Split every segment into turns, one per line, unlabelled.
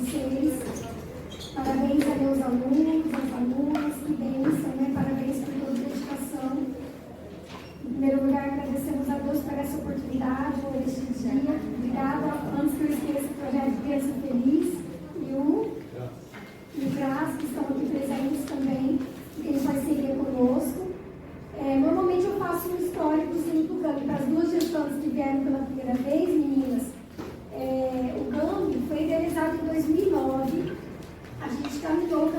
vocês. Parabéns a meus alunos, às alunas, que bênção, né? Parabéns por toda a dedicação. Em primeiro lugar, agradecemos a Deus por essa oportunidade, por este dia. Obrigada. Antes que eu esqueça o projeto de Criança Feliz e o Graça, que estão aqui presentes também, que tem parceria conosco. Normalmente eu faço um históricozinho do GAMI para as duas gestantes que vieram pela primeira vez, meninas. O GAMI foi idealizado em 2009. A gente caminhou,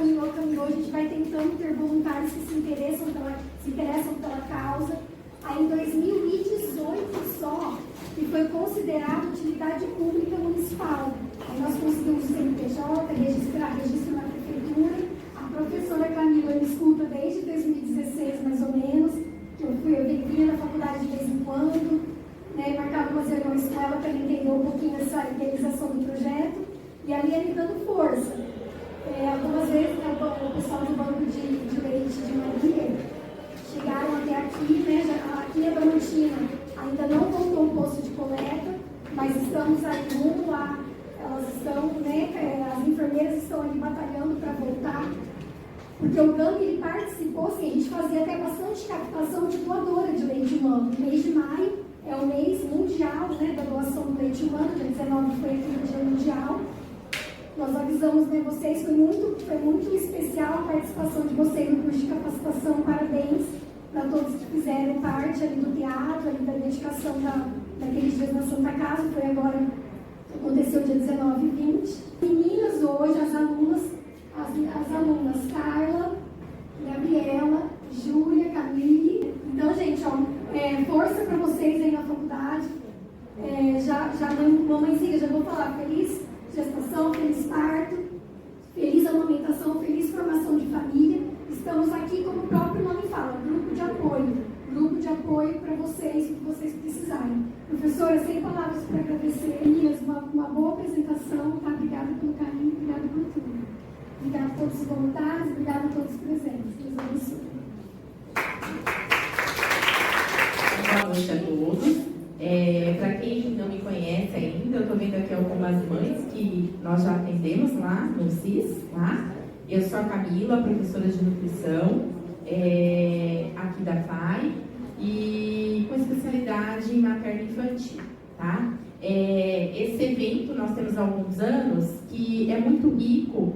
a gente vai tentando ter voluntários que se interessam pela causa. Aí em 2018 só, que foi considerado utilidade pública municipal. Aí nós conseguimos o CNPJ, registro na prefeitura. A professora Camila me escuta desde 2016, mais ou menos, que eu vinha na faculdade de vez em quando, né, marcava umas reuniões com ela para entender um pouquinho essa idealização do projeto, e ali ele dando força. Algumas vezes, né, o pessoal do Banco de Leite de Maria chegaram até aqui, né, aqui a Damantina ainda não voltou o posto de coleta, mas estamos aí rumo lá, elas estão, né, as enfermeiras estão ali batalhando para voltar, porque o GAMI ele participou, assim, a gente fazia até bastante captação de doadora de leite humano. O mês de maio é o mês mundial, né, da doação do leite humano, dia 19 foi aqui no Dia Mundial. Nós avisamos, né, vocês, foi muito especial a participação de vocês no curso de capacitação. Parabéns para todos que fizeram parte ali do teatro, ali da dedicação daqueles dias na Santa Casa. Foi agora, aconteceu dia 19 e 20. Meninas hoje, as alunas Carla, Gabriela, Júlia, Camille. Então, gente, força para vocês aí na faculdade. Mamãezinha, já vou falar, feliz gestação, feliz parto, feliz amamentação, feliz formação de família. Estamos aqui, como o próprio nome fala, grupo de apoio para vocês, o que vocês precisarem. Professora, sem palavras para agradecer, Elias, uma boa apresentação, tá? Obrigada pelo carinho, obrigada por tudo. Obrigada a todos os voluntários, obrigada a todos os presentes. Deus abençoe.
Boa noite a todos. Para quem não me conhece ainda, eu estou vendo aqui algumas mães que nós já atendemos lá no CIS, tá? Eu sou a Camila, professora de nutrição aqui da FAI e com especialidade em materno-infantil, tá? Esse evento nós temos há alguns anos que é muito rico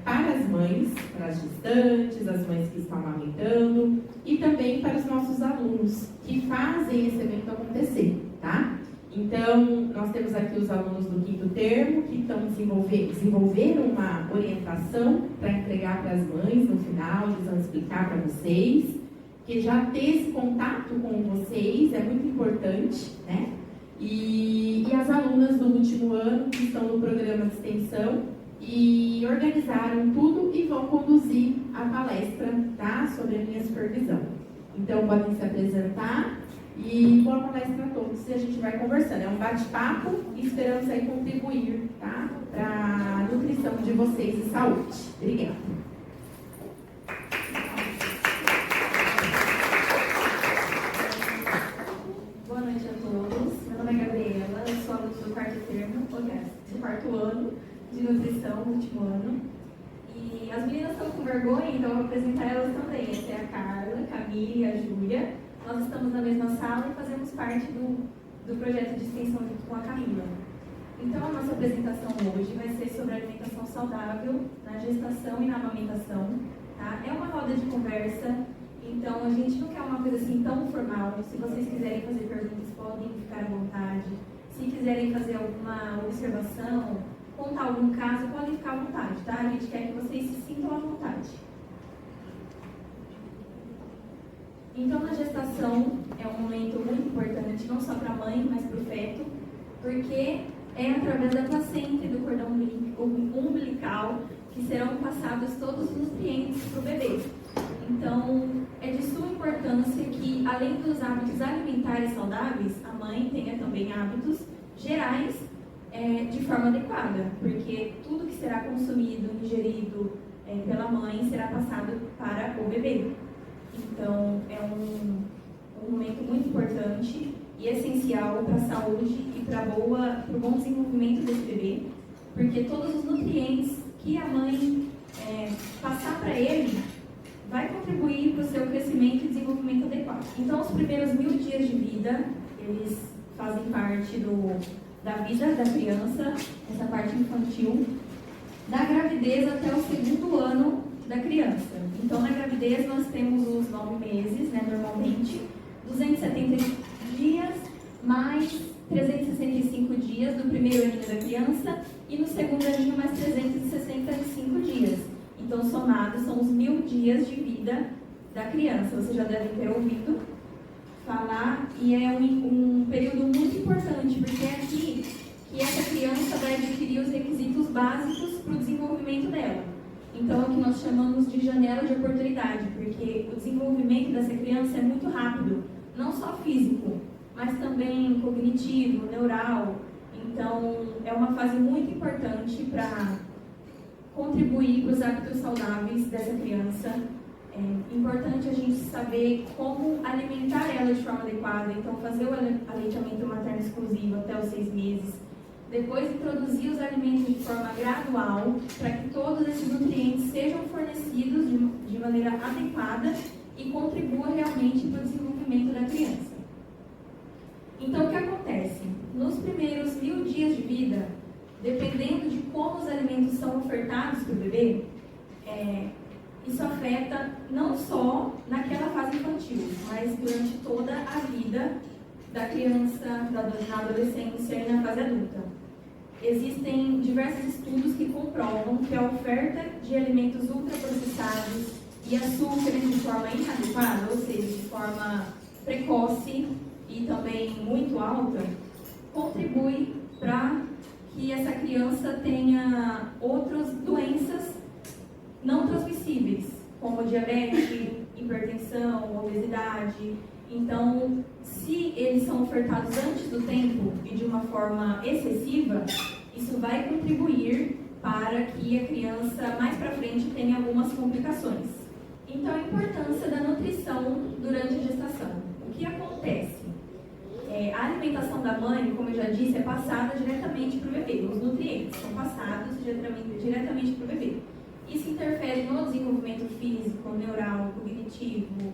para as mães, para as gestantes, as mães que estão amamentando e também para os nossos alunos que fazem esse evento acontecer, tá? Então, nós temos aqui os alunos do 5º termo que estão desenvolveram uma orientação para entregar para as mães no final, eles vão explicar para vocês, que já ter esse contato com vocês é muito importante, né? E as alunas do último ano que estão no programa de extensão e organizaram tudo e vão conduzir a palestra, tá? Sobre a minha supervisão. Então, podem se apresentar e boa palestra a todos e a gente vai conversando. É um bate-papo e esperamos aí contribuir, tá? Para a nutrição de vocês e saúde. Obrigada.
Boa noite a todos. Meu nome é Gabriela, eu sou aluna do 4º termo, aliás, do 4º ano de nutrição, último ano. E as meninas estão com vergonha, então eu vou apresentar elas também. Essa é a Carla, a Camille e a Júlia. Nós estamos na mesma sala e fazemos parte do projeto de extensão junto com a Camila. Então a nossa apresentação hoje vai ser sobre alimentação saudável na gestação e na amamentação. Tá? É uma roda de conversa, então a gente não quer uma coisa assim tão formal. Se vocês quiserem fazer perguntas, podem ficar à vontade. Se quiserem fazer alguma observação, contar algum caso, podem ficar à vontade, tá? A gente quer que vocês se sintam à vontade. Então, na gestação é um momento muito importante, não só para a mãe, mas para o feto, porque é através da placenta e do cordão umbilical que serão passados todos os nutrientes para o bebê. Então, é de suma importância que, além dos hábitos alimentares saudáveis, a mãe tenha também hábitos gerais de forma adequada, porque tudo que será consumido, ingerido pela mãe será passado para o bebê. Então, é um momento muito importante e essencial para a saúde e para o bom desenvolvimento desse bebê. porque todos os nutrientes que a mãe passar para ele vai contribuir para o seu crescimento e desenvolvimento adequado. Então, os primeiros 1000 dias de vida, eles fazem parte da vida da criança, essa parte infantil, da gravidez até o 2º ano da criança. Então, na gravidez, nós temos os 9 meses, né, normalmente, 270 dias, mais 365 dias do primeiro aninho da criança e no segundo aninho mais 365 dias. Então, somados, são os 1000 dias de vida da criança. Vocês já devem ter ouvido falar, e é um período muito importante, porque é aqui que essa criança vai adquirir os requisitos básicos para o desenvolvimento dela. Então, é o que nós chamamos de janela de oportunidade, porque o desenvolvimento dessa criança é muito rápido, não só físico, mas também cognitivo, neural. Então, é uma fase muito importante para contribuir para os hábitos saudáveis dessa criança. É importante a gente saber como alimentar ela de forma adequada, então fazer o aleitamento materno exclusivo até os 6 meses, depois introduzir os alimentos de forma gradual, para que todos esses nutrientes sejam fornecidos de maneira adequada e contribua realmente para o desenvolvimento da criança. Então, o que acontece? Nos primeiros 1000 dias de vida, dependendo de como os alimentos são ofertados para o bebê, isso afeta não só naquela fase infantil, mas durante toda a vida da criança, na adolescência e na fase adulta. Existem diversos estudos que comprovam que a oferta de alimentos ultraprocessados e açúcares de forma inadequada, ou seja, de forma precoce e também muito alta, contribui para que essa criança tenha outras doenças não transmissíveis, como diabetes, hipertensão, obesidade. Então, se eles são ofertados antes do tempo e de uma forma excessiva, isso vai contribuir para que a criança mais para frente tenha algumas complicações. Então, a importância da nutrição durante a gestação. O que acontece? A alimentação da mãe, como eu já disse, é passada diretamente para o bebê. Os nutrientes são passados diretamente para o bebê. Isso interfere no desenvolvimento físico, neural, cognitivo,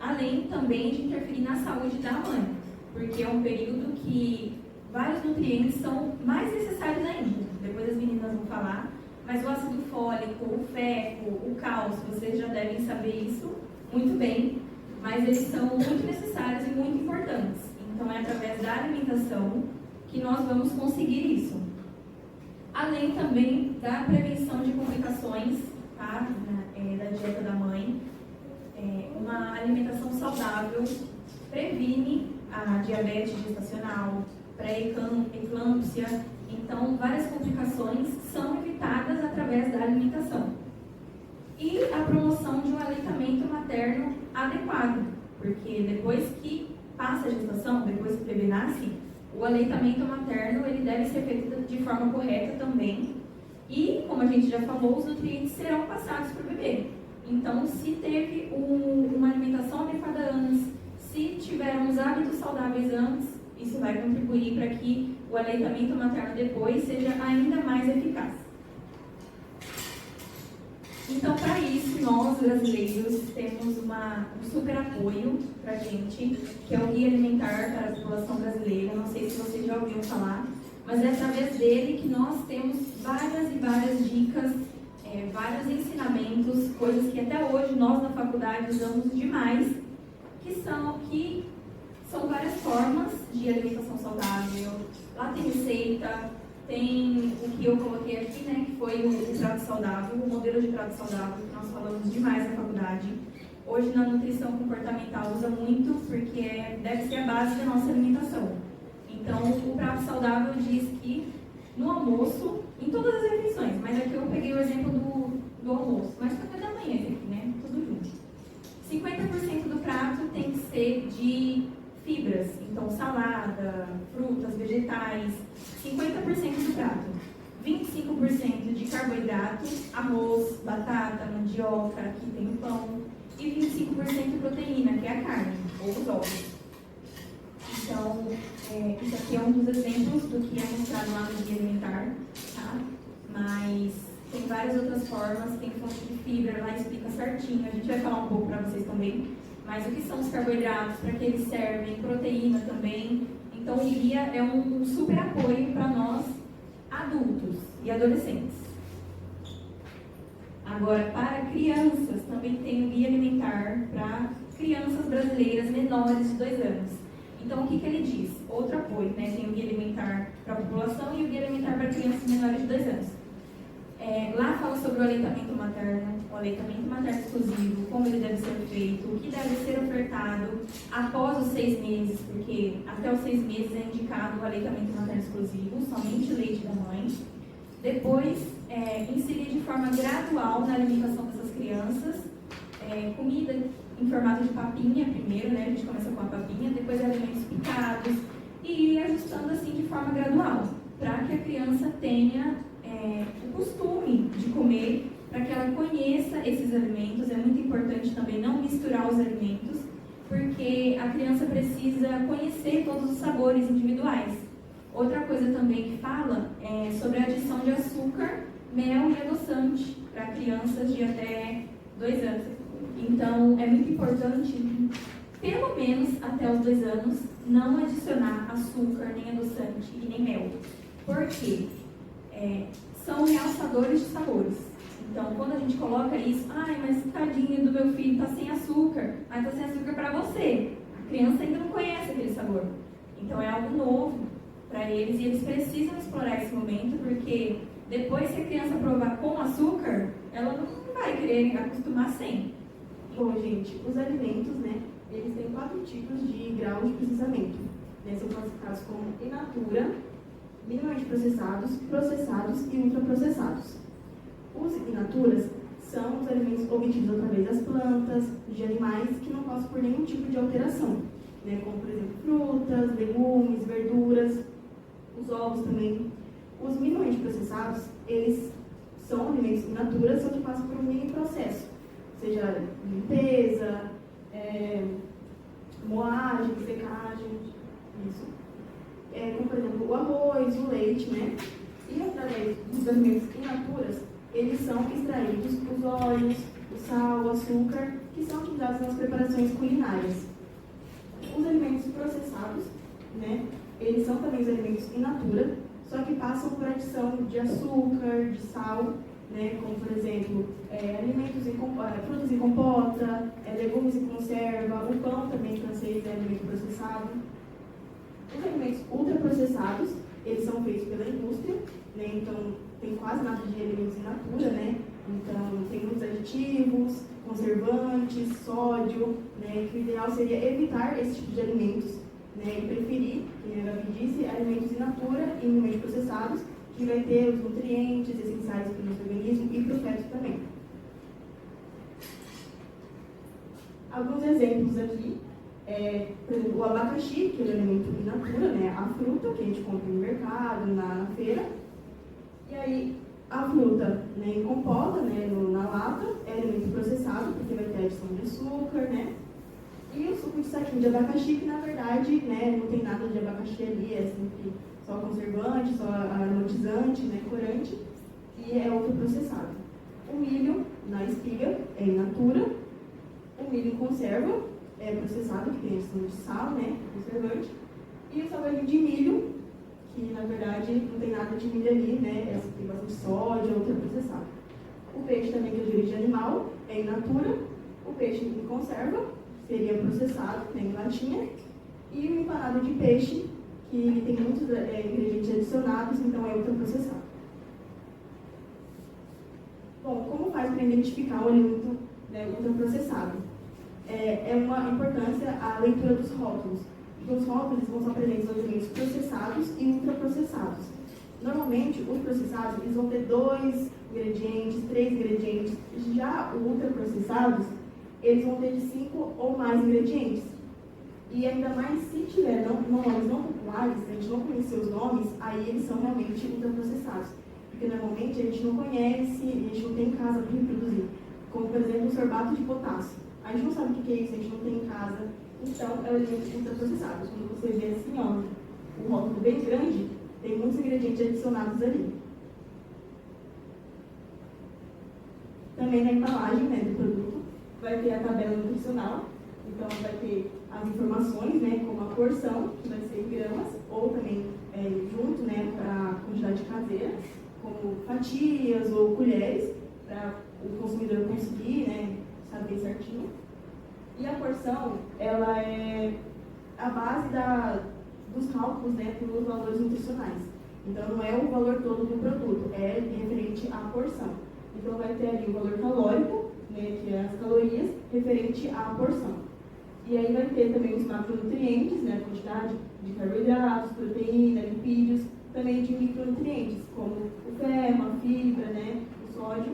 além também de interferir na saúde da mãe, porque é um período que vários nutrientes são mais necessários ainda. Depois as meninas vão falar, mas o ácido fólico, o ferro, o cálcio, vocês já devem saber isso muito bem, mas eles são muito necessários e muito importantes. Então é através da alimentação que nós vamos conseguir isso. Além também da prevenção de complicações, tá? Da dieta da mãe. Uma alimentação saudável previne a diabetes gestacional, pré-eclâmpsia. Então, várias complicações são evitadas através da alimentação. E a promoção de um aleitamento materno adequado, porque depois que passa a gestação, depois que o bebê nasce, o aleitamento materno ele deve ser feito de forma correta também. E, como a gente já falou, os nutrientes serão passados para o bebê. Então, se teve uma alimentação adequada antes, se tivermos hábitos saudáveis antes, isso vai contribuir para que o aleitamento materno depois seja ainda mais eficaz. Então, para isso, nós brasileiros temos um super apoio para a gente, que é o Guia Alimentar para a População Brasileira. Não sei se vocês já ouviram falar, mas é através dele que nós temos várias e várias dicas, vários ensinamentos, coisas que até hoje nós na faculdade usamos demais, que são várias formas de alimentação saudável. Lá tem receita, tem o que eu coloquei aqui, né, que foi o prato saudável, o modelo de prato saudável, que nós falamos demais na faculdade. Hoje na nutrição comportamental usa muito, porque deve ser a base da nossa alimentação. Então, o prato saudável diz que no almoço, em todas as refeições, mas aqui eu peguei o exemplo do almoço, mas café da manhã esse aqui, né, tudo junto. 50% do prato tem que ser de fibras, então salada, frutas, vegetais, 50% do prato. 25% de carboidrato, arroz, batata, mandioca, aqui tem o pão, e 25% proteína, que é a carne, ou os ovos. Então, Isso aqui é um dos exemplos do que é mostrado lá no guia alimentar, tá? Mas tem várias outras formas, tem fonte de fibra, lá explica certinho, a gente vai falar um pouco para vocês também. Mas o que são os carboidratos, para que eles servem, proteína também. Então o guia é um super apoio para nós adultos e adolescentes. Agora, para crianças, também tem o guia alimentar para crianças brasileiras menores de 2 anos. Então, o que ele diz? Outro apoio, né? Tem o guia alimentar para a população e o guia alimentar para crianças menores de 2 anos. Lá fala sobre o aleitamento materno exclusivo, como ele deve ser feito, o que deve ser ofertado após os 6 meses, porque até os 6 meses é indicado o aleitamento materno exclusivo, somente o leite da mãe. Depois, inserir de forma gradual na alimentação dessas crianças, comida em formato de papinha primeiro, né? A gente começa com a papinha, depois alimentos picados, e ir ajustando assim de forma gradual, para que a criança tenha o costume de comer, para que ela conheça esses alimentos. É muito importante também não misturar os alimentos, porque a criança precisa conhecer todos os sabores individuais. Outra coisa também que fala é sobre a adição de açúcar, mel e adoçante para crianças de até 2 anos. Então, é muito importante, pelo menos até os 2 anos, não adicionar açúcar, nem adoçante e nem mel. Por quê? São realçadores de sabores. Então, quando a gente coloca isso, mas tadinho do meu filho, está sem açúcar. Mas está sem açúcar para você. A criança ainda não conhece aquele sabor. Então, é algo novo para eles e eles precisam explorar esse momento, porque depois, se a criança provar com açúcar, ela não vai querer acostumar sem.
Bom, gente, os alimentos, né, eles têm 4 tipos de grau de processamento. São classificados como in natura, minimamente processados, processados e ultraprocessados. Os in naturas são os alimentos obtidos através das plantas, de animais que não passam por nenhum tipo de alteração, né, como, por exemplo, frutas, legumes, verduras, os ovos também. Os minimamente processados, eles são alimentos in natura, só que passam por um mini processo, seja limpeza, moagem, secagem, isso. Como, por exemplo, o arroz, o leite, né? E através dos alimentos in naturas, eles são extraídos os óleos, o sal, o açúcar, que são utilizados nas preparações culinárias. Os alimentos processados, né? Eles são também os alimentos in natura, só que passam por adição de açúcar, de sal, né? Como, por exemplo, frutas em compota, legumes em conserva, o pão também francês é alimento processado. Os alimentos ultraprocessados, eles são feitos pela indústria, né? Então tem quase nada de alimentos in natura, né? Então tem muitos aditivos, conservantes, sódio, né? Que o ideal seria evitar esse tipo de alimentos, né? E preferir, como a Gabi disse, alimentos in natura e minimamente processados, que vai ter os nutrientes essenciais para o nosso organismo e para o feto também. Alguns exemplos aqui, por exemplo, o abacaxi, que é um alimento in natura, né? A fruta que a gente compra no mercado, na feira. E aí, a fruta, né, em compota, né, na lata, é alimento processado, porque vai ter adição de açúcar, né? E o suco de saquinho de abacaxi, que na verdade, né, não tem nada de abacaxi ali, é sempre só conservante, só aromatizante, né, corante, e é ultraprocessado. O milho na espiga é in natura. O milho em conserva é processado, que tem adição de sal, né, conservante. E o salgadinho de milho, que na verdade não tem nada de milho ali, né, tem bastante sódio, é ultraprocessado. O peixe também, que é de origem animal, é in natura. O peixe em conserva seria processado, né, em latinha. E o empanado de peixe, que tem muitos ingredientes adicionados, então é ultraprocessado. Bom, como faz para identificar o alimento, né, ultraprocessado? É uma importância a leitura dos rótulos. Porque os rótulos vão estar presentes nos alimentos processados e ultraprocessados. Normalmente, os processados eles vão ter 2 ingredientes, 3 ingredientes. Já os ultraprocessados, eles vão ter de 5 ou mais ingredientes. E ainda mais se tiver nomes não populares, a gente não conhecer os nomes, aí eles são realmente ultraprocessados. Porque normalmente a gente não conhece, a gente não tem em casa para reproduzir. Como, por exemplo, o sorbato de potássio. A gente não sabe o que é isso, a gente não tem em casa. Então, é o alimento ultraprocessado. Quando você vê assim, ó, o rótulo bem grande, tem muitos ingredientes adicionados ali. Também na embalagem, né, do produto vai ter a tabela nutricional, então vai ter as informações, né, como a porção, que vai ser em gramas, ou também junto, né, para a quantidade caseira, como fatias ou colheres, para o consumidor conseguir, né, saber certinho. E a porção, ela é a base dos cálculos, né, para os valores nutricionais. Então, não é o valor todo do produto, é referente à porção. Então, vai ter ali o valor calórico, né, que é as calorias, referente à porção. E aí vai ter também os macronutrientes, né, a quantidade de carboidratos, proteína, lipídios, também de micronutrientes, como o ferro, a fibra, né, o sódio.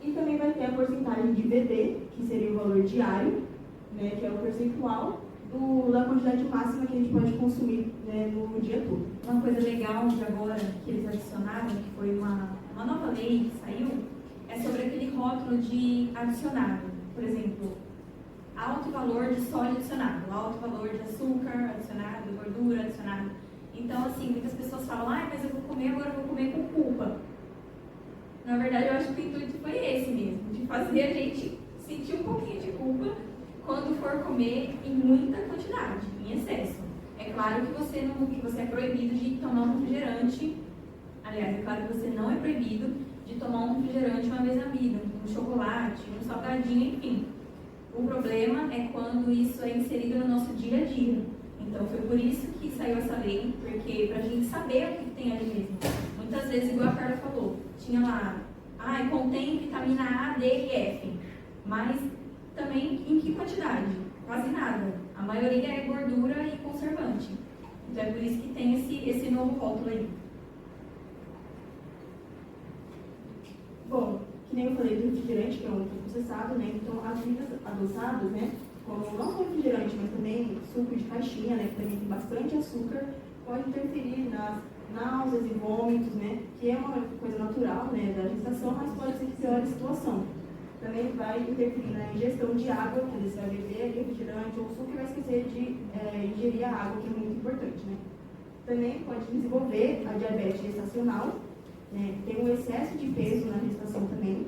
E também vai ter a porcentagem de BD, que seria o valor diário, né, que é o percentual da quantidade máxima que a gente pode consumir, né, no dia todo.
Uma coisa legal de agora que eles adicionaram, que foi uma nova lei que saiu, é sobre aquele rótulo de adicionado. Por exemplo, alto valor de sódio adicionado, alto valor de açúcar adicionado, gordura adicionado. Então, assim, muitas pessoas falam, mas eu vou comer, agora eu vou comer com culpa. Na verdade, eu acho que o intuito foi esse mesmo, de fazer a gente sentir um pouquinho de culpa quando for comer em muita quantidade, em excesso. É claro que você é proibido de tomar um refrigerante. Aliás, é claro que você não é proibido de tomar um refrigerante uma vez na vida, um chocolate, um salgadinho, enfim. O problema é quando isso é inserido no nosso dia a dia. Então, foi por isso que saiu essa lei, porque para a gente saber o que tem ali mesmo. Muitas vezes, igual a Carla falou, tinha lá, contém vitamina A, D e F, mas também em que quantidade? Quase nada. A maioria é gordura e conservante. Então, é por isso que tem esse novo rótulo aí.
Bom, que nem eu falei do refrigerante, que é um processado, né? Então, as bebidas adoçadas, né? Como não só refrigerante, mas também suco de caixinha, né? Que também tem bastante açúcar, pode interferir nas náuseas e vômitos, né? Que é uma coisa natural, né? Da gestação, mas pode ser que piore a situação. Também vai interferir na ingestão de água, quando você vai beber refrigerante ou suco, e vai esquecer de ingerir a água, que é muito importante, né? Também pode desenvolver a diabetes gestacional, né? Tem um excesso de peso na gestação também.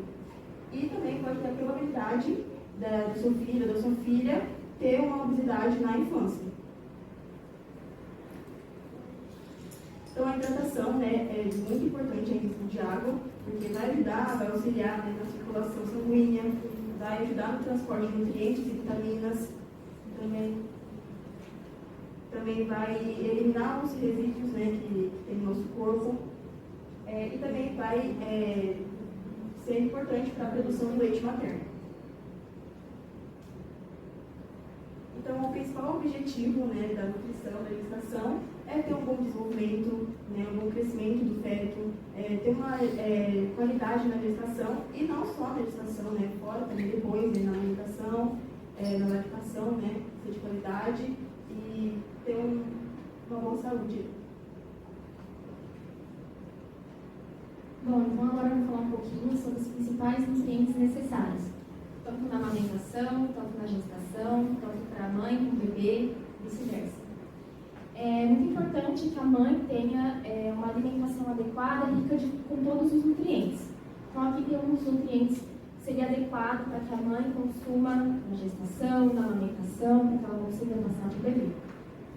E também pode ter a probabilidade do seu filho ou da sua filha ter uma obesidade na infância. Então, a hidratação, né, é muito importante a ingestão de água, porque vai ajudar, vai auxiliar, né, na circulação sanguínea, vai ajudar no transporte de nutrientes e vitaminas, também vai eliminar os resíduos, né, que tem no nosso corpo, e também vai ser importante para a produção do leite materno. Então, o principal objetivo, né, da nutrição, da alimentação, é ter um bom desenvolvimento, né, um bom crescimento do feto, ter uma qualidade na gestação, e não só na gestação, né, fora também depois, né, na alimentação, na lactação, né, ser de qualidade e ter uma boa saúde.
Bom, então agora eu vou falar um pouquinho sobre os principais nutrientes necessários, tanto na amamentação, tanto na gestação, tanto para a mãe, com o bebê, vice-versa. É muito importante que a mãe tenha uma alimentação adequada, rica com todos os nutrientes. Então, aqui tem alguns nutrientes que seria adequado para que a mãe consuma na gestação, na amamentação, para que ela consiga passar para o bebê.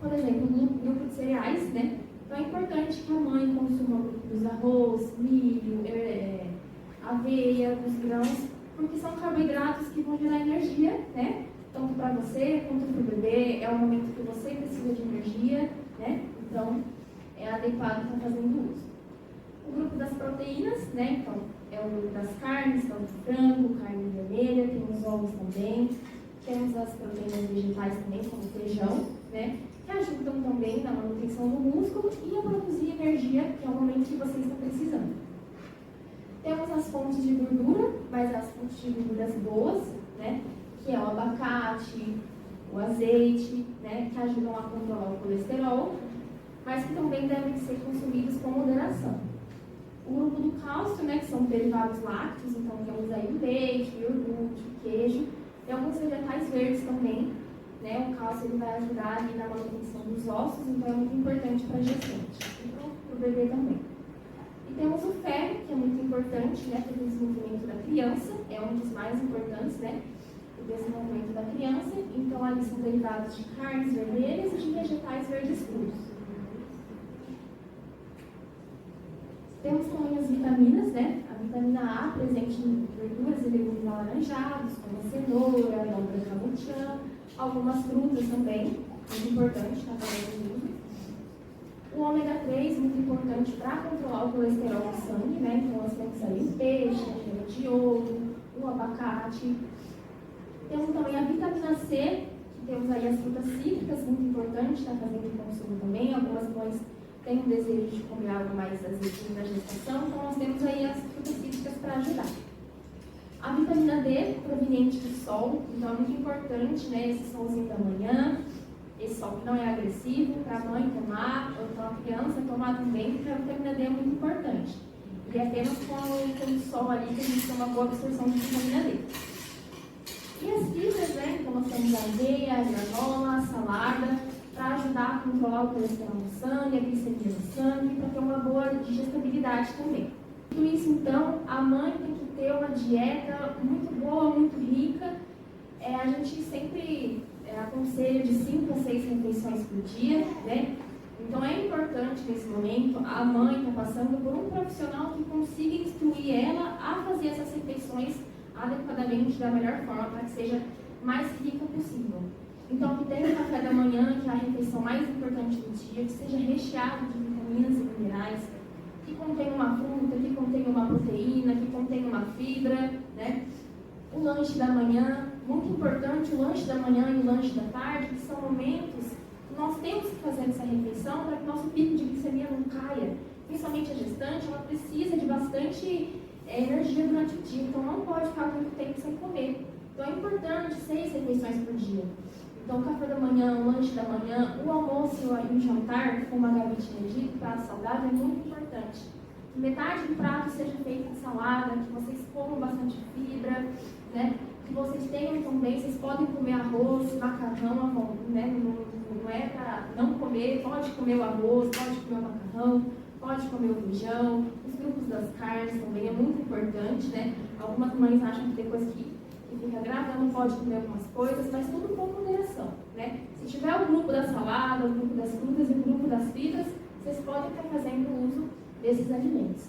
Por exemplo, no grupo de cereais, né? Então, é importante que a mãe consuma grupos de arroz, milho, aveia, os grãos, porque são carboidratos que vão gerar energia, né? Tanto para você quanto para o bebê, é o momento que você precisa de energia, né? Então, é adequado estar fazendo uso. O grupo das proteínas, né? Então, é o grupo das carnes, tanto frango, carne vermelha, tem os ovos também, temos as proteínas vegetais também, como feijão, né? Que ajudam também na manutenção do músculo e a produzir energia, que é o momento que você está precisando. Temos as fontes de gordura, mas as fontes de gorduras boas, né? Que é o abacate, o azeite, né, que ajudam a controlar o colesterol, mas que também devem ser consumidos com moderação. O grupo do cálcio, né, que são derivados lácteos, então temos aí o leite, o iogurte, o queijo, e alguns vegetais verdes também, né? O cálcio ele vai ajudar ali na manutenção dos ossos, então é muito importante para a gestante e para o bebê também. E temos o ferro, que é muito importante, né, para o desenvolvimento da criança, é um dos mais importantes, né, o desenvolvimento da criança. Então ali são derivados de carnes vermelhas e de vegetais verdes escuros. Temos também as vitaminas, né? A vitamina A presente em verduras e legumes alaranjados, como a cenoura, a abóbora cabotiã, algumas frutas também, muito importante na cadeia do uso. O ômega 3, muito importante para controlar o colesterol no sangue, né? Então nós temos aí o peixe, a gema de ouro, o abacate. Temos também a vitamina C, que temos aí as frutas cítricas, muito importante na cadeia de consumo também. Algumas mães têm um desejo de comer algo mais azedo na gestação, então nós temos aí as frutas cítricas para ajudar. A vitamina D, proveniente do sol, então é muito importante, né, esse solzinho da manhã, esse sol que não é agressivo, para a mãe tomar, ou para a criança tomar também, porque a vitamina D é muito importante. E é apenas com o sol ali que a gente tem uma boa absorção de vitamina D. E as fibras, né, então nós temos a aveia, a granola, a salada, para ajudar a controlar o colesterol no sangue, a glicemia no sangue, para ter uma boa digestibilidade também. Tudo isso, então, a mãe tem que ter uma dieta muito boa, muito rica. A gente sempre aconselha de 5 a 6 refeições por dia, né? Então é importante nesse momento a mãe estar passando por um profissional que consiga instruir ela a fazer essas refeições adequadamente da melhor forma, para que seja mais rica possível. Então, que tenha o café da manhã, que é a refeição mais importante do dia, que seja recheado de vitaminas e minerais, que contenha uma fruta, que contenha uma proteína, que contenha uma fibra, né? O lanche da manhã, muito importante, o lanche da manhã e o lanche da tarde, que são momentos que nós temos que fazer essa refeição para que o nosso pico de glicemia não caia. Principalmente a gestante, ela precisa de bastante energia durante o dia, então não pode ficar muito tempo sem comer. Então é importante 6 refeições por dia. Então, o café da manhã, o lanche da manhã, o almoço e o jantar, como a Gabi tinha dito, prato saudável, é muito importante. Que metade do prato seja feita de salada, que vocês comam bastante fibra, né? Que vocês tenham também, vocês podem comer arroz, macarrão, né? Não é para não comer, pode comer o arroz, pode comer o macarrão, pode comer o feijão, os grupos das carnes também é muito importante, né? Algumas mães acham que depois que fica grávida não pode comer algumas coisas, mas tudo com moderação, né? Se tiver o grupo da salada, o grupo das frutas e o grupo das fibras, vocês podem estar fazendo uso desses alimentos.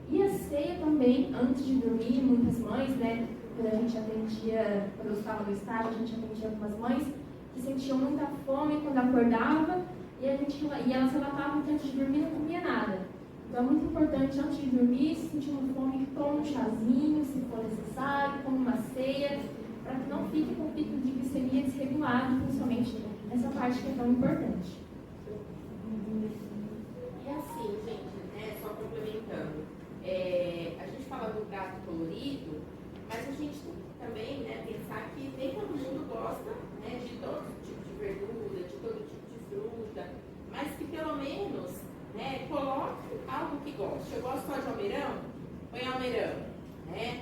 E a ceia também, antes de dormir, muitas mães, né? Quando a gente atendia, quando eu estava no estágio, a gente atendia algumas mães que sentiam muita fome quando acordava e elas relatavam que antes de dormir não comia nada. Então é muito importante, antes de dormir, se sentir uma fome, tome um chazinho, se for necessário, tome uma ceia, para que não fique com o pico de glicemia desregulado, principalmente essa parte que é tão importante.
E assim, gente, né, só complementando, a gente fala do prato colorido, mas a gente tem que também, né, pensar que nem todo mundo gosta, né, de todo tipo de verdura, de todo tipo de fruta, mas que pelo menos, né, coloque algo que goste. Eu gosto só de almeirão, põe almeirão, né?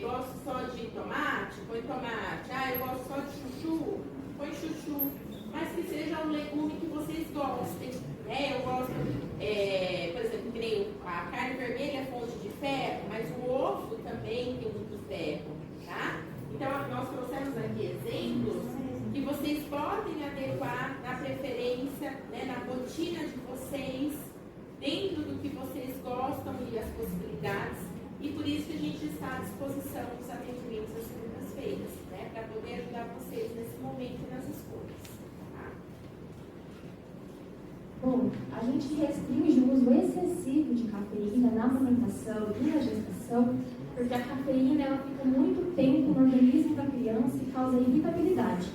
Gosto só de tomate, põe tomate. Eu gosto só de chuchu, põe chuchu. Mas que seja um legume que vocês gostem, né? Eu gosto, por exemplo, que nem a carne vermelha é fonte de ferro, mas o ovo também tem muito ferro, tá? Então, nós trouxemos aqui exemplos que vocês podem adequar na preferência, né, na rotina de vocês, dentro do que vocês gostam e as possibilidades. E por isso que a gente está à disposição dos atendimentos às segundas-feiras, né, para poder ajudar vocês nesse momento e nas escolhas. Tá?
Bom, a gente restringe o uso excessivo de cafeína na amamentação e na gestação, porque a cafeína ela fica muito tempo no organismo da criança e causa irritabilidade.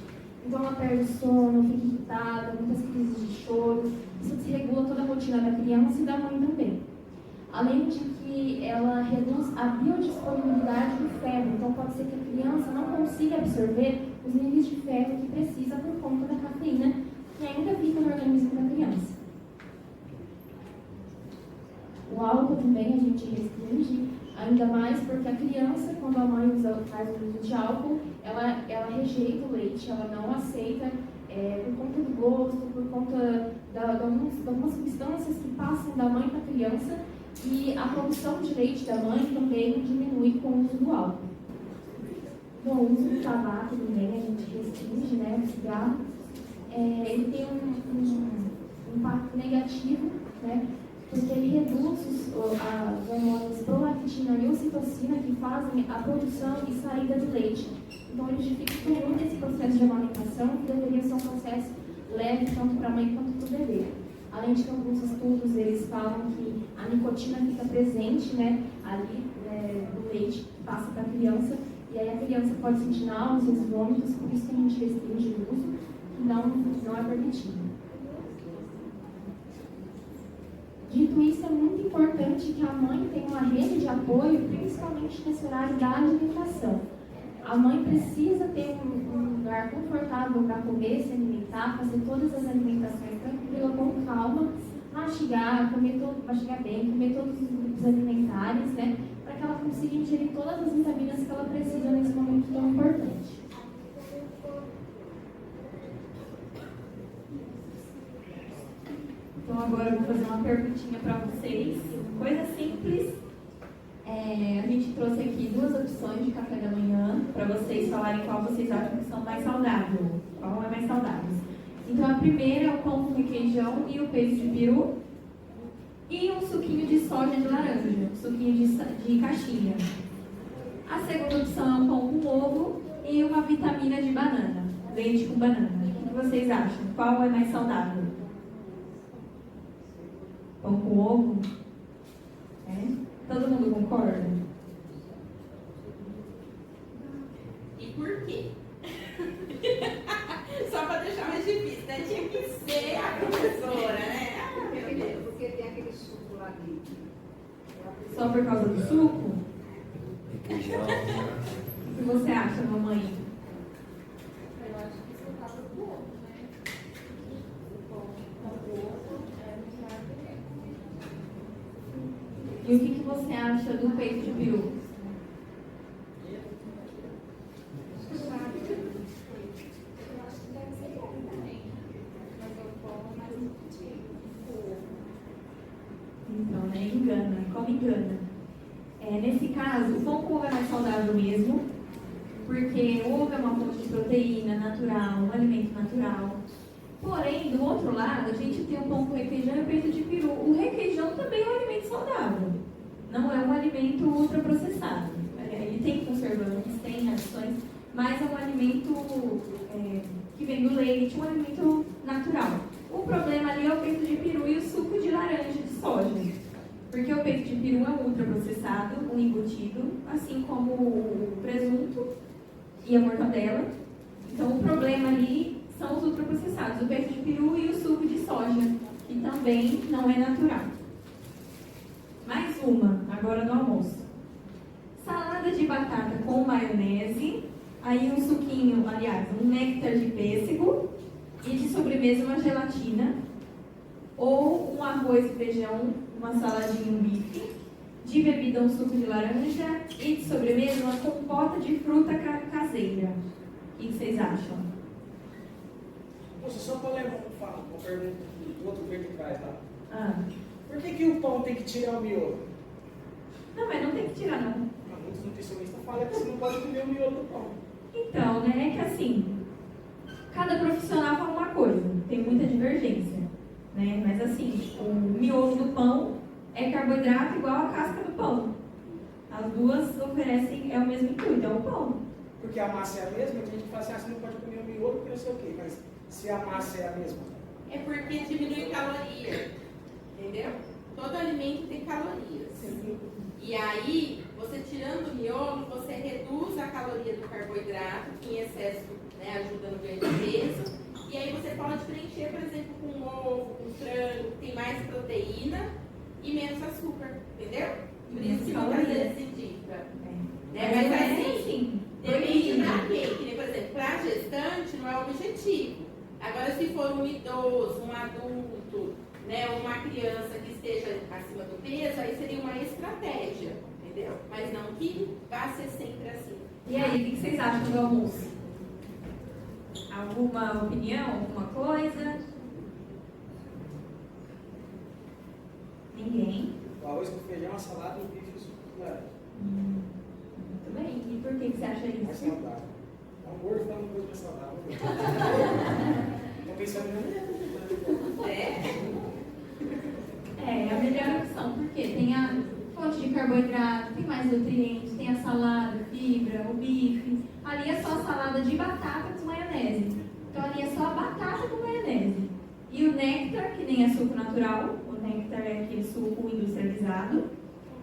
Então ela perde o sono, fica irritada, muitas crises de choro. Isso desregula toda a rotina da criança e da mãe também. Além de que ela reduz a biodisponibilidade do ferro. Então pode ser que a criança não consiga absorver os níveis de ferro que precisa por conta da cafeína, que ainda fica no organismo da criança. O álcool também a gente restringe, ainda mais porque a criança, quando a mãe faz o uso de álcool, ela rejeita o leite, ela não aceita por conta do gosto, por conta de algumas substâncias que passam da mãe para a criança, e a produção de leite da mãe também diminui com o uso do álcool. Bom, o uso do tabaco também a gente restringe, né, o cigarro. Ele tem um impacto negativo, né, porque ele reduz as hormônios prolactina e ocitocina que fazem a produção e saída do leite. Então, ele dificulta muito esse processo de amamentação, que deveria ser um processo leve tanto para a mãe quanto para o bebê. Além de que alguns estudos eles falam que a nicotina fica presente, né, ali no leite que passa para a criança, e aí a criança pode sentir náuseas, vômitos, por isso que a gente restringe o uso, que não é permitido. Dito isso, é muito importante que a mãe tenha uma rede de apoio, principalmente nesse horário da alimentação. A mãe precisa ter um lugar confortável para comer, se alimentar, fazer todas as alimentações tranquila, com calma, mastigar bem, comer todos os grupos alimentares, né, para que ela consiga ingerir todas as vitaminas que ela precisa nesse momento tão importante.
Então agora eu vou fazer uma perguntinha para vocês, coisa simples. A gente trouxe aqui 2 opções de café da manhã para vocês falarem qual vocês acham que são mais saudáveis. Qual é mais saudável? Então a primeira é o pão com requeijão e o peito de peru e um suquinho de soja de laranja, suquinho de caixinha. A segunda opção é um pão com ovo e uma vitamina de banana, leite com banana. O que vocês acham? Qual é mais saudável? Pão com ovo? Todo mundo concorda?
E por quê? Só para deixar mais difícil, né? Tinha que ser a professora, né?
Porque tem aquele suco lá dentro.
Só por causa do suco?
Requeijão, né?
O que você acha, mamãe?
Eu acho que isso é causa do ovo, né? O pão com ovo é melhor do que.
E o que você acha do peito de peru?
Eu acho que deve ser bom também. Mas o pão é mais nutritivo.
Então, né? Engana. Como engana? Nesse caso, o pão com ovo é mais saudável mesmo, porque o ovo é uma fonte de proteína natural, um alimento natural. Porém, do outro lado, a gente tem o pão com requeijão e o peito de peru. O requeijão também é um alimento saudável. Não é um alimento ultraprocessado. Ele tem conservantes, tem adições, mas é um alimento que vem do leite, um alimento natural. O problema ali é o peito de peru e o suco de laranja de soja. Porque o peito de peru é um ultraprocessado, um embutido, assim como o presunto e a mortadela. Então, o problema ali são os ultraprocessados, o peito de peru e o suco de soja, que também não é natural. Mais uma, agora no almoço. Salada de batata com maionese, aí um suquinho, aliás, um néctar de pêssego e de sobremesa uma gelatina, ou um arroz e feijão, uma saladinha, um bife, de bebida um suco de laranja e de sobremesa uma compota de fruta caseira. O que vocês acham?
Poxa, só para levar uma pergunta do outro veio de trás, tá?
Por que o pão tem que tirar o miolo?
Não, mas não tem que tirar, não.
Muitos nutricionistas falam que você não pode comer o miolo do pão.
Então, né, é que assim, cada profissional fala uma coisa, tem muita divergência, né? Mas assim, o miolo do pão é carboidrato igual a casca do pão. As duas oferecem, é o mesmo intuito, é o pão.
Porque a massa é a mesma, tem gente que fala assim, você não pode comer o miolo porque não sei o quê, mas se a massa é a mesma.
É porque diminui caloria, entendeu? Todo alimento tem calorias. E aí, você tirando o miolo, você reduz a caloria do carboidrato, que em excesso, né, ajuda no ganho de peso. E aí você pode preencher, por exemplo, com ovo, com frango, que tem mais proteína e menos açúcar, entendeu? Por isso que muitas vezes se indica. Né? Mas assim, depende pra quem. Que nem, por exemplo, para gestante não é o objetivo. Agora, se for um idoso, um adulto, né, uma criança que esteja acima do peso, aí seria uma estratégia, entendeu? Mas não que vá ser sempre assim.
E aí, o que vocês acham do almoço? Alguma opinião, alguma coisa? Ninguém?
O arroz com feijão, a salada e o bife e o suco de laranja.
Muito bem. E por que você acha
Mais
isso?
saudável. É um gordo falando coisa mais saudável. Estou pensando
É a melhor opção, porque tem a fonte de carboidrato, tem mais nutrientes, tem a salada, fibra, o bife. Ali é só salada de batata com maionese. Então ali é só a batata com maionese. E o néctar, que nem é suco natural, o néctar é aquele suco industrializado.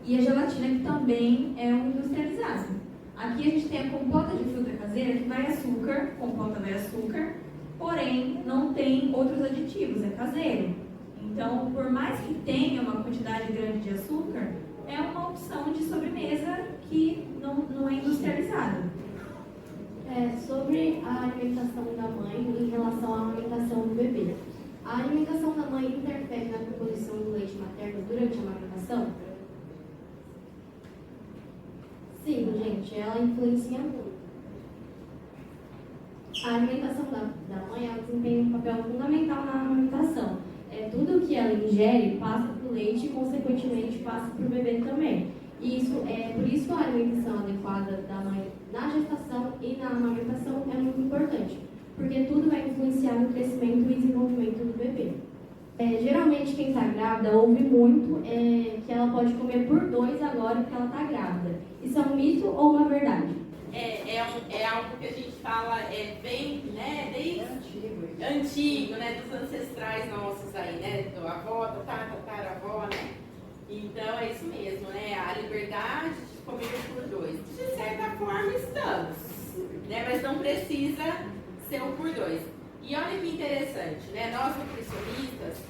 E a gelatina, que também é um industrializado. Aqui a gente tem a compota de fruta caseira, que vai açúcar, compota vai açúcar, porém não tem outros aditivos, é caseiro. Então, por mais que tenha uma quantidade grande de açúcar, é uma opção de sobremesa que não é industrializada.
Sobre a alimentação da mãe em relação à alimentação do bebê. A alimentação da mãe interfere na composição do leite materno durante a amamentação? Sim, gente, ela influencia muito. A alimentação da mãe ela desempenha um papel fundamental na amamentação. Tudo que ela ingere passa para o leite e, consequentemente, passa para o bebê também. E por isso a alimentação adequada da mãe na gestação e na amamentação é muito importante, porque tudo vai influenciar no crescimento e desenvolvimento do bebê. Geralmente quem está grávida ouve muito que ela pode comer por 2 agora porque ela está grávida. Isso é um mito ou uma verdade?
É algo que a gente fala bem, né, desde antigo, né, dos ancestrais nossos aí, né, da avó, da tataravó, né. Então é isso mesmo, né, a liberdade de comer por 2. De certa forma estamos, né, mas não precisa ser o por 2. E olha que interessante, né, nós nutricionistas,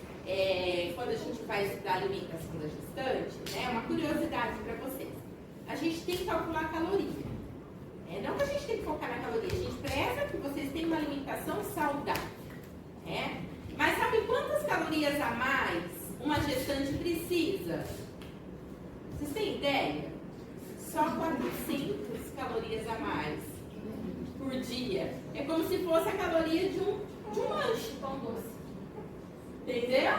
quando a gente vai estudar a alimentação da gestante, né, uma curiosidade para vocês, a gente tem que calcular a caloria. Não que a gente tem que focar na caloria, a gente preza que vocês tenham uma alimentação saudável. Mas sabe quantas calorias a mais uma gestante precisa? Vocês têm ideia? Só 400 calorias a mais por dia. É como se fosse a caloria de um lanche, pão doce. Entendeu?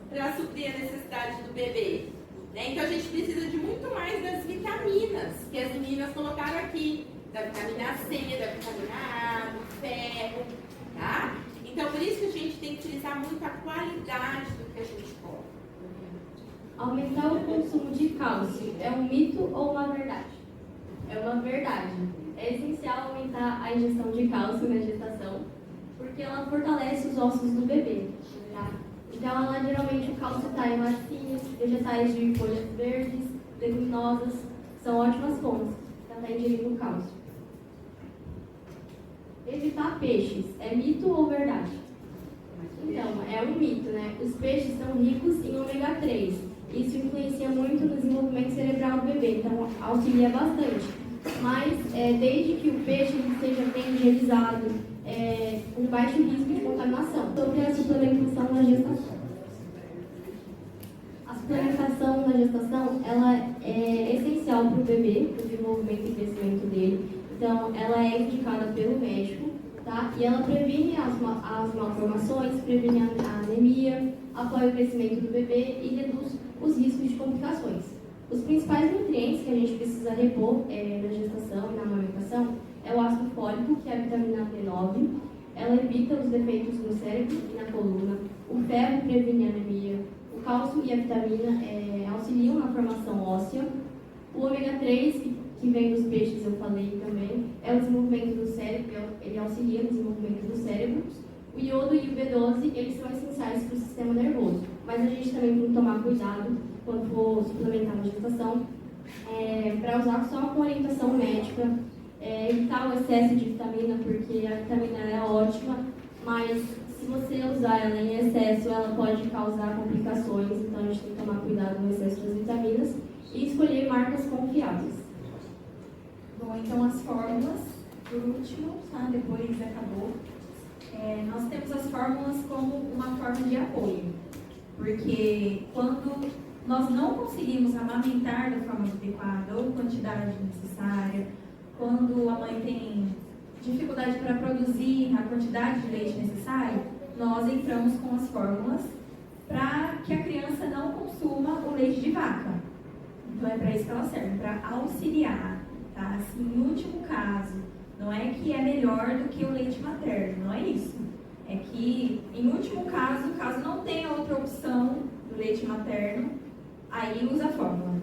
Para suprir a necessidade do bebê. Então a gente precisa de muito mais das vitaminas que as meninas colocaram aqui. Da vitamina C, da vitamina A, do ferro, tá? Então, por isso que a gente tem que utilizar muito a qualidade do que a gente come.
Aumentar o consumo de cálcio é um mito ou uma verdade? É uma verdade. É essencial aumentar a ingestão de cálcio na gestação, porque ela fortalece os ossos do bebê, tá? Então, geralmente o cálcio está em laticínios, vegetais de folhas verdes, leguminosas, são ótimas fontes para estar ingerindo cálcio. Evitar peixes, é mito ou verdade? Então, é um mito, né? Os peixes são ricos em ômega 3. Isso influencia muito no desenvolvimento cerebral do bebê, então auxilia bastante. Mas, desde que o peixe seja bem higienizado, com baixo risco de contaminação. Sobre a suplementação na gestação. A suplementação na gestação, ela é essencial para o bebê, para o desenvolvimento e crescimento dele. Então, ela é indicada pelo médico, tá? E ela previne as malformações, previne a anemia, apoia o crescimento do bebê e reduz os riscos de complicações. Os principais nutrientes que a gente precisa repor na gestação e na amamentação é o ácido fólico, que é a vitamina B9. Ela evita os defeitos no cérebro e na coluna. O ferro previne a anemia. O cálcio e a vitamina auxiliam na formação óssea. O ômega 3, que vem dos peixes, eu falei também, é o desenvolvimento do cérebro, ele auxilia no desenvolvimento do cérebro. O iodo e o B12, eles são essenciais para o sistema nervoso, mas a gente também tem que tomar cuidado quando for suplementar na gestação, para usar só com orientação médica, evitar o excesso de vitamina, porque a vitamina é ótima, mas se você usar ela em excesso, ela pode causar complicações, então a gente tem que tomar cuidado no excesso das vitaminas e escolher marcas confiáveis.
Bom, então as fórmulas, por último, tá? Depois acabou. Nós temos as fórmulas como uma forma de apoio, porque quando nós não conseguimos amamentar da forma adequada ou quantidade necessária, quando a mãe tem dificuldade para produzir a quantidade de leite necessária, nós entramos com as fórmulas para que a criança não consuma o leite de vaca. Então é para isso que ela serve, para auxiliar, tá? Assim, em último caso, não é que é melhor do que o leite materno, não é isso. É que, em último caso, caso não tenha outra opção do leite materno, aí usa a fórmula.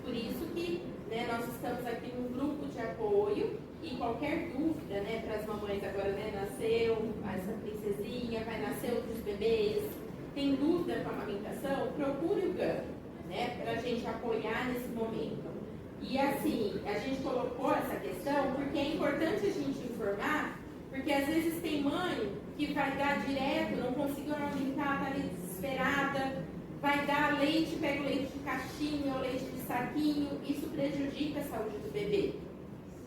Por isso que, né, nós estamos aqui no grupo de apoio e qualquer dúvida, né, para as mamães agora, né, nasceu essa princesinha, vai nascer outros bebês, tem dúvida com a amamentação, procure o GAN, né, para a gente apoiar nesse momento. E assim, a gente colocou essa questão porque é importante a gente informar, porque às vezes tem mãe que vai dar direto, não conseguiu amamentar, está ali desesperada, vai dar leite, pega o leite de caixinha ou leite de saquinho, isso prejudica a saúde do bebê.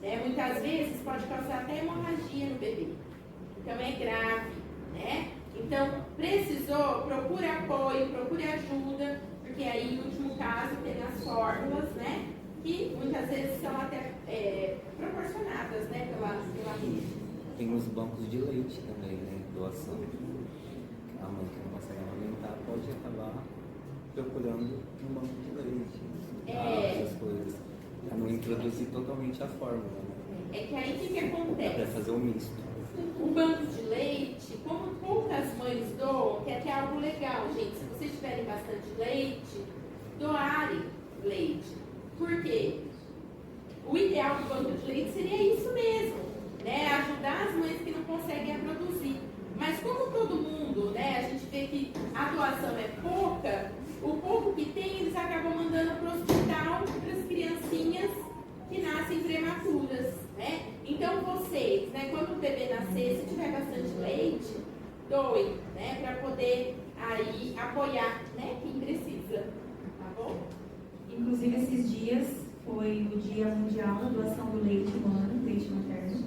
Né? Muitas vezes pode causar até hemorragia no bebê. Então é grave, né? Então, precisou, procure apoio, procure ajuda, porque aí, no último caso, tem as fórmulas, né? Que muitas vezes são até proporcionadas, né, pela rede.
Tem os bancos de leite também, né? Doação. A mãe que não consegue amamentar pode acabar procurando um banco de leite. Essas coisas. Para não introduzir totalmente a fórmula, né?
É que aí o que
Dá
acontece?
para fazer o misto.
O banco de leite, como poucas mães doam, que é até algo legal, gente. Se vocês tiverem bastante leite, doarem leite. Por quê? O ideal do banco de leite seria isso mesmo, né? Ajudar as mães que não conseguem produzir. Mas como todo mundo, né, a gente vê que a doação é pouca, o pouco que tem eles acabam mandando para o hospital para as criancinhas que nascem prematuras, né? Então vocês, né, quando o bebê nascer, se tiver bastante leite, doem, né, para poder aí apoiar, né, quem precisa, tá bom?
Inclusive, esses dias foi o Dia Mundial da Doação do Leite Humano, leite materno.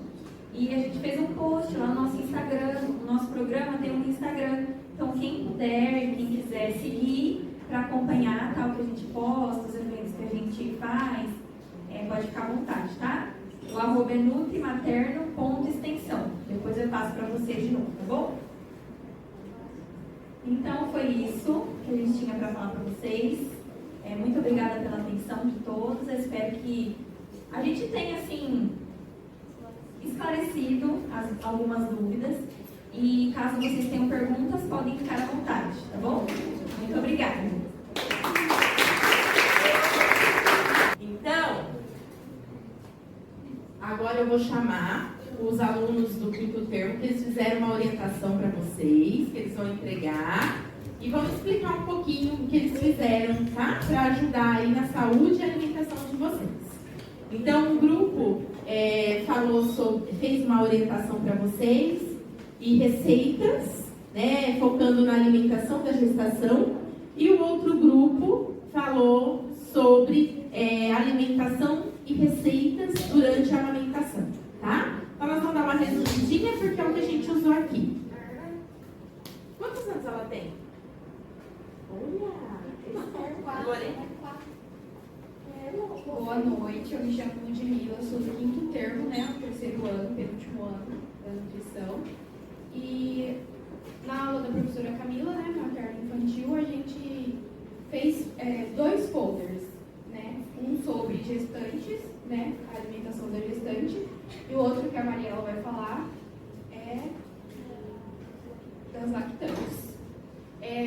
E a gente fez um post lá no nosso Instagram. O nosso programa tem um Instagram. Então, quem puder, quem quiser seguir para acompanhar tal que a gente posta, os eventos que a gente faz, pode ficar à vontade, tá? O arroba é nutrimaterno.extensão. Depois eu passo para vocês de novo, tá bom? Então, foi isso que a gente tinha para falar para vocês. Muito obrigada pela atenção de todos. Eu espero que a gente tenha, assim, esclarecido algumas dúvidas. E caso vocês tenham perguntas, podem ficar à vontade, tá bom? Muito obrigada.
Então, agora eu vou chamar os alunos do quinto termo, que eles fizeram uma orientação para vocês, que eles vão entregar. E vamos explicar um pouquinho o que eles fizeram, tá? Para ajudar aí na saúde e alimentação de vocês. Então, o grupo fez uma orientação para vocês e receitas, né? Focando na alimentação da gestação. E o outro grupo falou sobre alimentação e receitas durante a amamentação, tá? Então, nós vamos dar uma resumidinha porque é o que a gente usou aqui. Quantos anos ela tem?
Boa noite, eu me chamo Ludmila, sou do quinto termo, né, o terceiro ano, penúltimo ano da nutrição. E na aula da professora Camila, né, materno infantil, a gente fez 2 folders, né, um sobre gestantes, né, a alimentação da gestante, e o outro que a Mariela vai falar é das lactantes.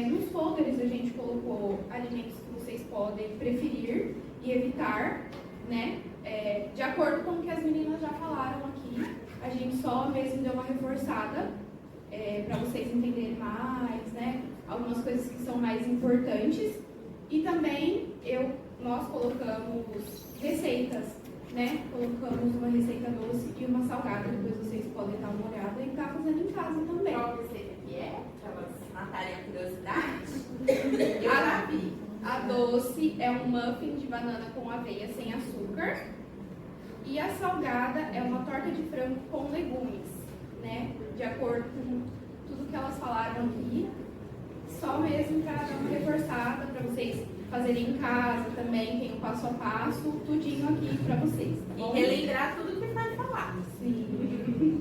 Nos folders a gente colocou alimentos que vocês podem preferir e evitar, né? De acordo com o que as meninas já falaram aqui, a gente só mesmo deu uma reforçada para vocês entenderem mais, né? Algumas coisas que são mais importantes. E também nós colocamos receitas, né? Colocamos uma receita doce e uma salgada, depois vocês podem dar uma olhada e estar fazendo em casa também.
Qual receita que é? Para elas matarem a curiosidade? Eu já vi.
A doce é um muffin de banana com aveia sem açúcar. E a salgada é uma torta de frango com legumes, né? De acordo com tudo que elas falaram aqui. Só mesmo para dar uma reforçada, para vocês fazerem em casa também. Tem o passo a passo, tudinho aqui para vocês. Tá bom?
E relembrar tudo que foi falado.
Sim.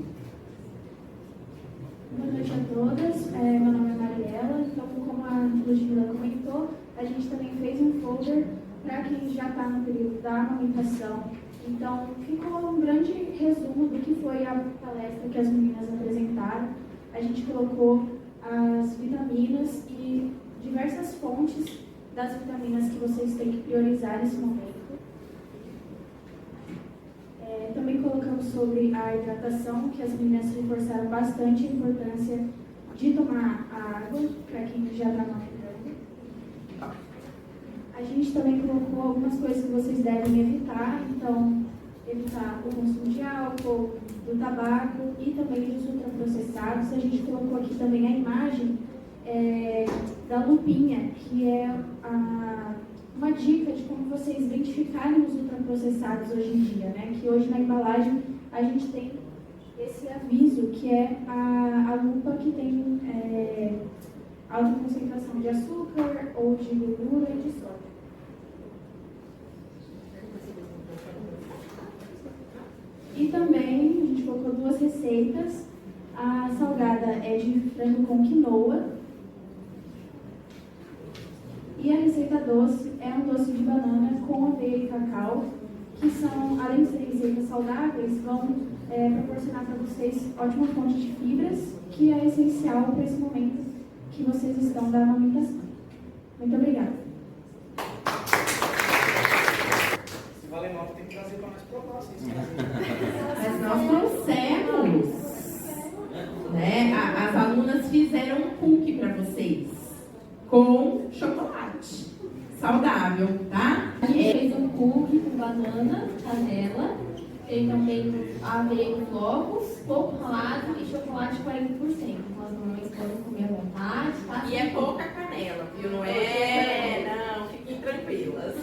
todas, meu nome é Mariela, então como a Ludmila comentou, a gente também fez um folder para quem já está no período da amamentação. Então ficou um grande resumo do que foi a palestra que as meninas apresentaram. A gente colocou as vitaminas e diversas fontes das vitaminas que vocês têm que priorizar nesse momento. Também colocamos sobre a hidratação, que as meninas reforçaram bastante a importância de tomar a água para quem já está amamentando. A gente também colocou algumas coisas que vocês devem evitar, então evitar o consumo de álcool, do tabaco e também dos ultraprocessados. A gente colocou aqui também a imagem da lupinha, que é uma dica de como vocês identificarem os ultraprocessados hoje em dia, né? Que hoje na embalagem a gente tem esse aviso, que é a lupa que tem alta concentração de açúcar ou de gordura e de sódio. E também a gente colocou 2 receitas. A salgada é de frango com quinoa. E a receita doce é um doce de banana com aveia e cacau, que são, além de serem receitas saudáveis, vão proporcionar para vocês ótima fonte de fibras, que é essencial para esse momento que vocês estão da amamentação. Muito obrigada.
Se valer nota, tem que trazer para nós provar, vocês
Mas nós trouxemos, né? As alunas fizeram um cookie para vocês com chocolate saudável, tá?
A gente fez um cookie com banana, canela, tem também aveia em flocos, coco ralado e chocolate 40%. Então as mamães podem comer à vontade, tá?
E é pouca canela, viu? Não é? Não, fiquem tranquilas.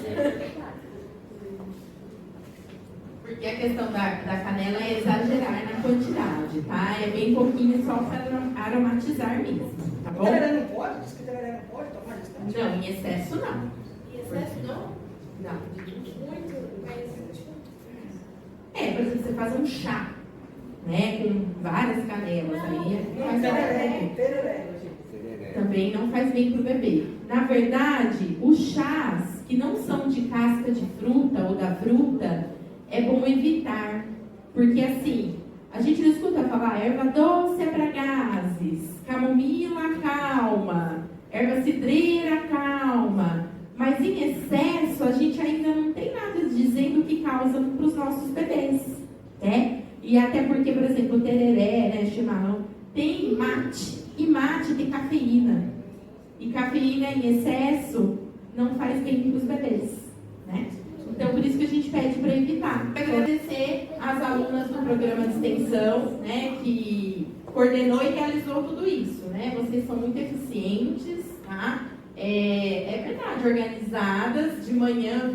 Porque a questão da canela é exagerar na quantidade, tá? É bem pouquinho só para aromatizar mesmo, tá bom?
Tereré não pode? Diz que tereré não pode tomar isso.
Não, em excesso não.
Em excesso não?
Não.
Muito, mas tipo...
Por exemplo, você faz um chá, né? Com várias canelas aí. Mas
Tereré.
também não faz bem para o bebê. Na verdade, os chás que não são de casca de fruta ou da fruta, é bom evitar. Porque assim, a gente não escuta falar erva doce é para gases, camomila calma, erva cidreira calma. Mas em excesso, a gente ainda não tem nada dizendo o que causa para os nossos bebês, né? E até porque, por exemplo, o tereré, né, chimarrão, tem mate. E mate tem cafeína. E cafeína em excesso não faz bem para os bebês, né? Então, por isso que a gente pede para evitar. Quero agradecer às alunas do programa de extensão, né, que coordenou e realizou tudo isso, né? Vocês são muito eficientes, tá? É verdade, organizadas, de manhã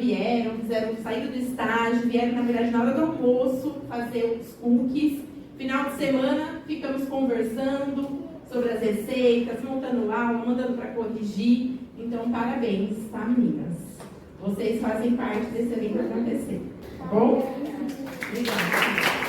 saíram do estágio, vieram, na verdade, na hora do almoço, fazer os cookies. Final de semana, ficamos conversando sobre as receitas, montando aula, mandando para corrigir. Então, parabéns, tá, meninas? Vocês fazem parte desse evento acontecer, tá bom? Obrigada.